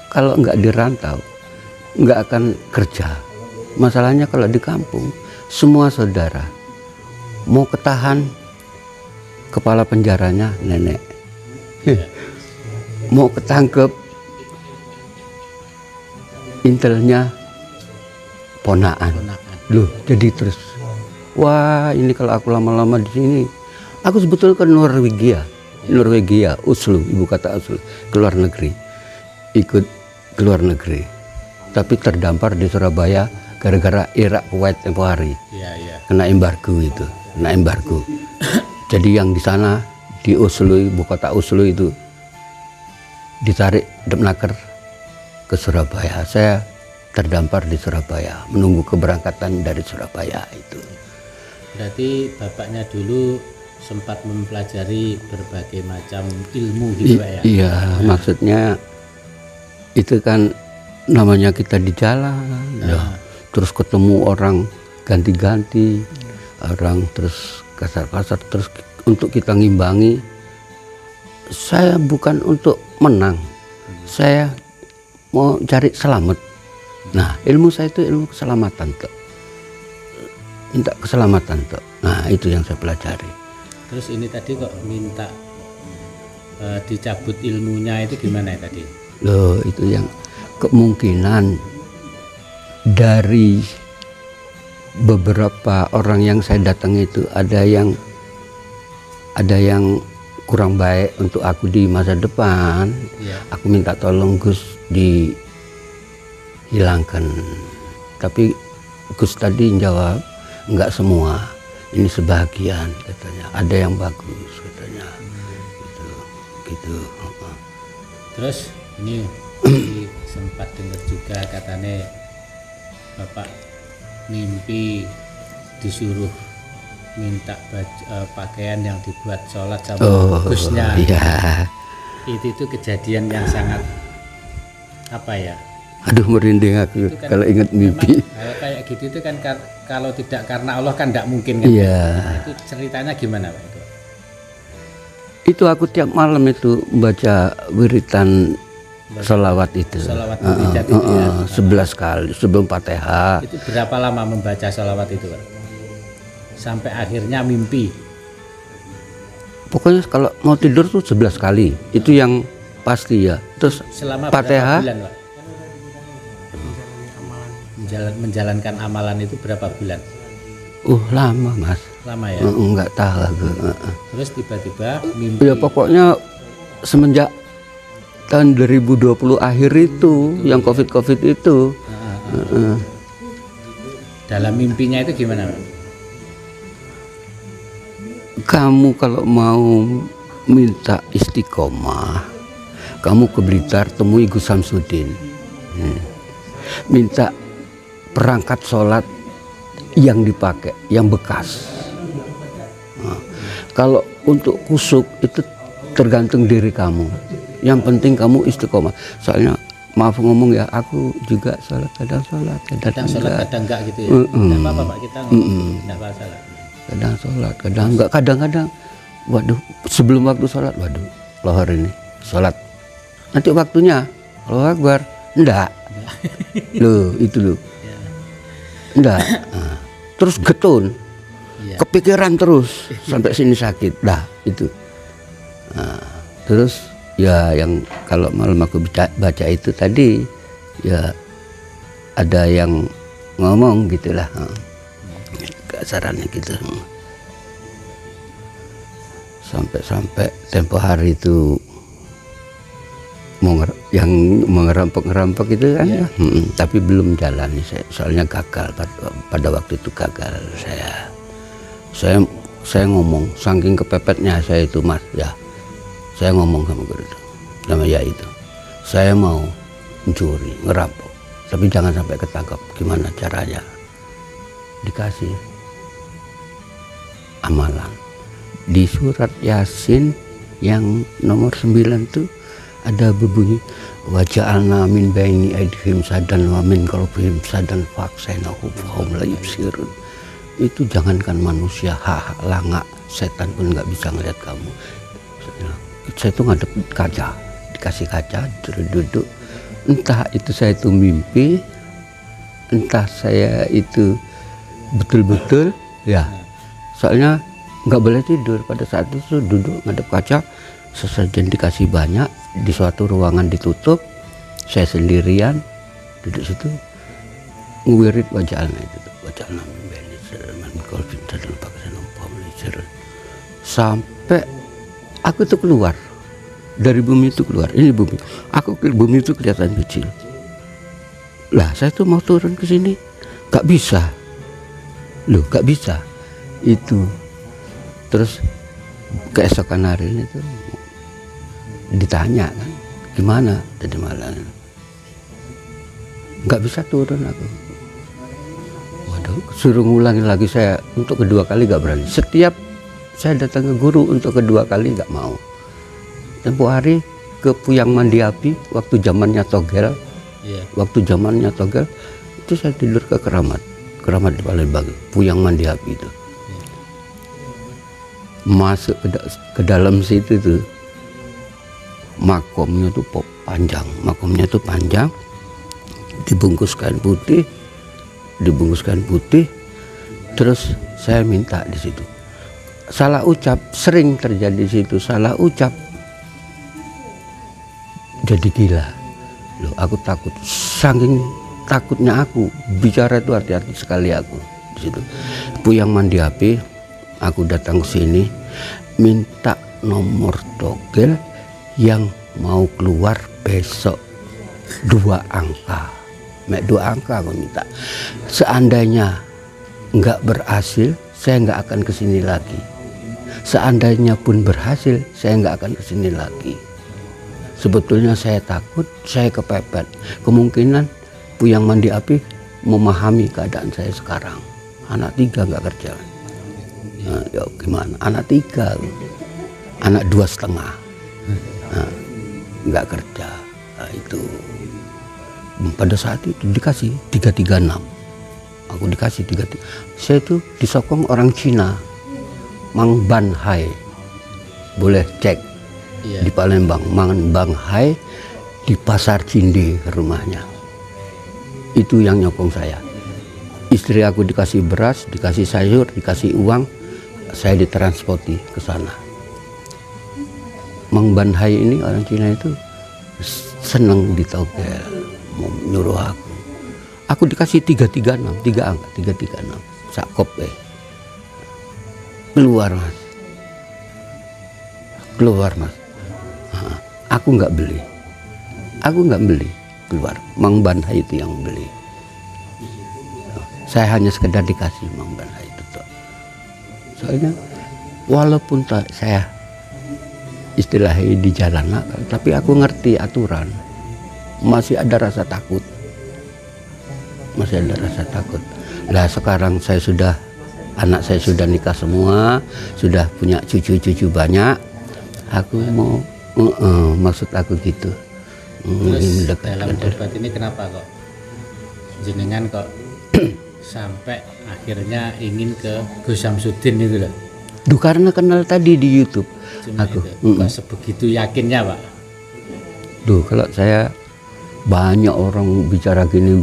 kalau nggak dirantau nggak akan kerja. Masalahnya kalau di kampung semua saudara mau ketahan kepala penjaranya nenek, mau ketangkep intelnya ponakan. Loh, jadi terus wah, ini kalau aku lama-lama di sini, aku sebetulnya ke Norwegia, Oslo, ibu kota Oslo, keluar negeri, ikut keluar negeri, tapi terdampar di Surabaya gara-gara Irak Kuwait tempo hari, kena embargo itu, kena embargo. Jadi yang di sana di Oslo, ibu kota Oslo itu ditarik Demnaker ke Surabaya. Saya terdampar di Surabaya, menunggu keberangkatan dari Surabaya itu. Berarti bapaknya dulu sempat mempelajari berbagai macam ilmu gitu Pak ya? Iya, maksudnya itu kan namanya kita di jalan, ya, terus ketemu orang ganti-ganti, orang terus kasar-kasar, terus untuk kita ngimbangi. Saya bukan untuk menang, saya mau cari selamat. Nah, ilmu saya itu ilmu keselamatan tuh, minta keselamatan tuh. Nah, itu yang saya pelajari. Terus ini tadi kok minta dicabut ilmunya itu gimana ya tadi? Loh, itu yang kemungkinan dari beberapa orang yang saya datangi itu ada yang kurang baik untuk aku di masa depan. Aku minta tolong Gus dihilangkan, tapi Gus tadi jawab enggak semua, ini sebagian katanya, ada yang bagus katanya, gitu. Terus ini sempat dengar juga katanya Bapak mimpi disuruh minta pakaian yang dibuat sholat sama Gusnya. Iya. Itu kejadian yang sangat apa ya? Aduh, merinding aku kan, kalau ingat mimpi. Kayak gitu itu kan kalau tidak karena Allah kan tidak mungkin kan. Iya. Itu ceritanya gimana Pak? Itu aku tiap malam itu baca wiritan sholawat itu. Sholawat wirid itu ya. 11 kali sebelum Fatihah. Itu berapa lama membaca sholawat itu Pak? Sampai akhirnya mimpi. Pokoknya kalau mau tidur tuh 11 kali. Itu yang pasti ya. Terus selama Fatihah, berapa bulan Pak? Menjalankan amalan itu berapa bulan? Lama Mas. Lama ya? Enggak tahu aku. Terus tiba-tiba mimpi. Ya pokoknya semenjak tahun 2020 akhir itu yang COVID itu. Dalam mimpinya itu gimana Pak? Kamu kalau mau minta istiqomah, kamu ke Blitar temui Gus Samsudin. Minta perangkat sholat yang dipakai, yang bekas. Kalau untuk kusuk itu tergantung diri kamu. Yang penting kamu istiqomah. Soalnya maaf ngomong ya, aku juga kadang sholat kadang enggak gitu ya. Enggak apa-apa Pak, kita enggak masalah. Kadang sholat, kadang enggak, kadang-kadang waduh, sebelum waktu sholat, waduh, lohor ini sholat. Nanti waktunya Allahu Akbar, enggak. Loh, itu loh. Enggak. Terus getun. Kepikiran terus sampai sini sakit. Dah, itu. Terus ya yang kalau malam aku baca itu tadi ya ada yang ngomong gitulah. Kasarannya gitu. Sampai tempo hari itu yang ngerampok itu kan ya. Tapi belum jalan nih, soalnya gagal pada waktu itu gagal saya ngomong saking kepepetnya saya itu Mas ya, saya ngomong sama guru sama ya itu, saya mau mencuri ngerampok tapi jangan sampai ketangkap. Gimana caranya? Dikasih amalan di surat Yasin yang nomor 9 tuh ada berbunyi waja'alna min baini aydihim sadan wa min qalbihim sadan faksainahu fahum la yubsirun. Itu jangankan manusia, langa, setan pun nggak bisa ngeliat kamu. Saya tuh ngadep kaca, dikasih kaca, duduk. Entah itu saya itu mimpi, entah saya itu betul-betul ya soalnya nggak boleh tidur. Pada saat itu duduk ngadep kaca, sesajen dikasih banyak, di suatu ruangan ditutup, saya sendirian duduk situ ngewirid wajahnya itu, wajahnya sampai aku tuh keluar dari bumi itu, keluar ini bumi, bumi itu kelihatan kecil. Lah saya tuh mau turun ke sini, gak bisa loh, gak bisa itu. Terus keesokan hari itu ditanya kan, gimana tadi malam, nggak bisa turun aku. Waduh, suruh ngulangi lagi, saya untuk kedua kali nggak berani. Setiap saya datang ke guru untuk kedua kali nggak mau. Tempo hari ke Puyang Mandi Api waktu zamannya Togel, waktu zamannya Togel itu saya tidur ke keramat di Palembang, Puyang Mandi Api itu. Masuk ke dalam situ tuh, makomnya tuh panjang, dibungkus kain putih, terus saya minta di situ. Salah ucap, sering terjadi di situ, salah ucap jadi gila. Loh, aku takut, saking takutnya aku bicara itu hati-hati sekali aku di situ. Puyang Mandi Api, aku datang ke sini minta nomor togel yang mau keluar besok 2 angka. 2 angka aku minta. Seandainya nggak berhasil, saya nggak akan kesini lagi. Seandainya pun berhasil, saya nggak akan kesini lagi. Sebetulnya saya takut, saya kepepet. Kemungkinan Puyang Mandi Api memahami keadaan saya sekarang. Anak 3 nggak kerja. Nah, ya gimana? Anak 3, anak 2,5, nah, nggak kerja. Nah, itu pada saat itu dikasih 336. Aku dikasih 33. Saya itu disokong orang Cina, Mang Ban Hai, boleh cek di Palembang. Mang Ban Hai di Pasar Cindi rumahnya. Itu yang nyokong saya. Istri aku dikasih beras, dikasih sayur, dikasih uang, saya ditransporti ke sana. Mang Ban Hai ini orang Cina itu seneng di Togel, mau nyuruh aku. Aku dikasih 336, 3 angka, 336, sakop keluar mas. Nah, aku nggak beli, keluar. Mang Ban Hai itu yang beli. Saya hanya sekedar dikasih Mang Ban Hai itu. Soalnya walaupun saya istilahnya di jalan nakal, tapi aku ngerti aturan. Masih ada rasa takut. Lah sekarang anak saya sudah nikah semua, sudah punya cucu-cucu banyak. Aku mau, maksud aku gitu. Terus dalam debat ini kenapa kok jenengan kok sampai akhirnya ingin ke Gus Samsudin itu loh? Duh, karena kenal tadi di YouTube. Cuma aku kok sebegitu yakinnya Pak? Duh, kalau saya banyak orang bicara gini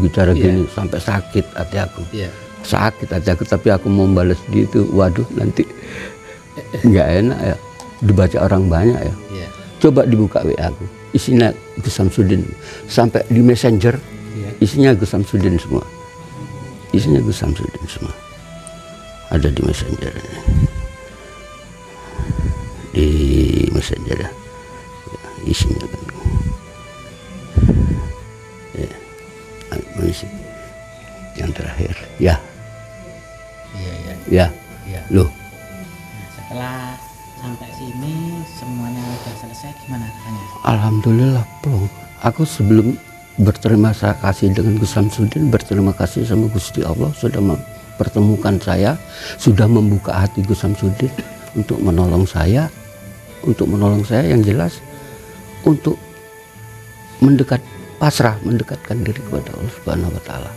sampai sakit hati aku. Sakit hati aku, tapi aku mau balas di itu, waduh nanti nggak enak ya, dibaca orang banyak ya. Coba dibuka WA aku, isinya Gus Samsudin, sampai di Messenger isinya Gus Samsudin semua. Ada di Messenger, ya, isinya kan. Yang terakhir ya. Loh, setelah sampai sini semuanya sudah selesai, gimana rasanya? Alhamdulillah plong. Aku sebelum berterima kasih dengan Gus Samsudin, berterima kasih sama Gusti Allah sudah mempertemukan saya, sudah membuka hati Gus Samsudin untuk menolong saya, yang jelas untuk mendekatkan diri kepada Allah Subhanahu wa Ta'ala.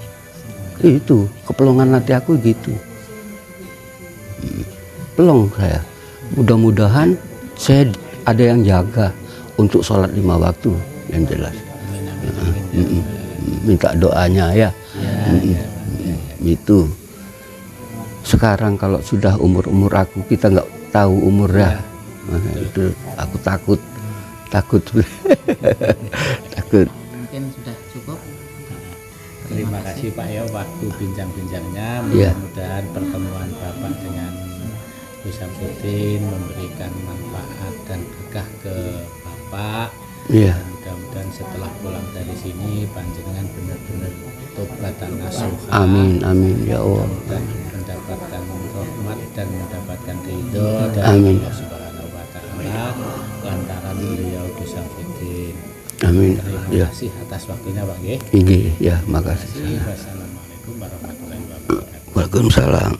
Itu kepelongan hati aku gitu. Pelong saya. Mudah-mudahan saya ada yang jaga untuk sholat 5 waktu yang jelas. Minta doanya ya. Itu sekarang kalau sudah umur aku, kita nggak tahu umurnya. Nah, itu aku takut takut. Mungkin sudah cukup. Terima kasih Pak ya waktu bincang-bincangnya. Iya. Mudah-mudahan pertemuan Bapak dengan Gus Samsudin memberikan manfaat dan berkah ke Bapak. Iya. Dan mudah-mudahan setelah pulang dari sini panjenengan benar-benar tobatan nasuha. Amin amin ya Allah. Dan mendapatkan rahmat dan mendapatkan ridho dari Amin. Allah Subhanahu wa taala lantaran beliau Gus Samsudin. Amin. Terima Ya. kasih atas waktunya Pak nggih. Ini ya makasih. Wassalamualaikum warahmatullahi wabarakatuh. Waalaikumsalam.